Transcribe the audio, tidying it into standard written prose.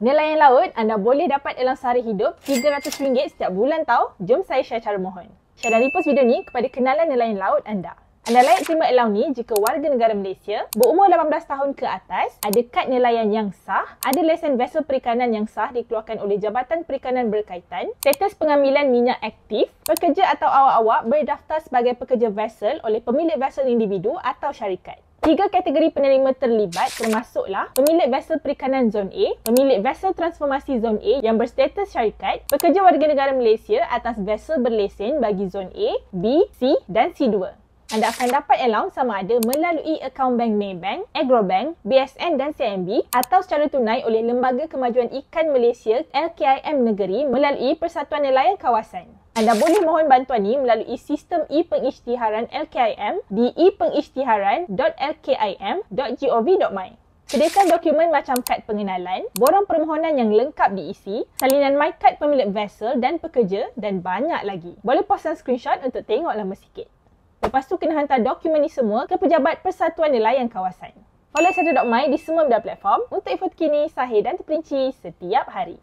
Nelayan laut anda boleh dapat dalam sehari hidup RM300 setiap bulan tau. Jom saya share cara mohon. Share dan repost video ni kepada kenalan nelayan laut anda. Anda layak terima allowance ni jika warga negara Malaysia, berumur 18 tahun ke atas, ada kad nelayan yang sah, ada lesen vessel perikanan yang sah dikeluarkan oleh Jabatan Perikanan Berkaitan, status pengambilan minyak aktif, pekerja atau awak-awak berdaftar sebagai pekerja vessel oleh pemilik vessel individu atau syarikat. 3 kategori penerima terlibat termasuklah pemilik vessel perikanan Zon A, pemilik vessel transformasi Zon A yang berstatus syarikat, pekerja warga negara Malaysia atas vessel berlesen bagi Zon A, B, C dan C2. Anda akan dapat allowance sama ada melalui akaun bank Maybank, Agrobank, BSN dan CIMB atau secara tunai oleh Lembaga Kemajuan Ikan Malaysia LKIM Negeri melalui Persatuan Nelayan Kawasan. Anda boleh mohon bantuan ni melalui sistem e-pengisytiharan LKIM di e-pengisytiharan.lkim.gov.my. Sediakan dokumen macam kad pengenalan, borang permohonan yang lengkap diisi, salinan MyCard pemilik vessel dan pekerja dan banyak lagi. Boleh post dan screenshot untuk tengok lama sikit. Lepas tu kena hantar dokumen ni semua ke Pejabat Persatuan Nelayan Kawasan. Follow Saja.my di semua media platform untuk info terkini, sahih dan terperinci setiap hari.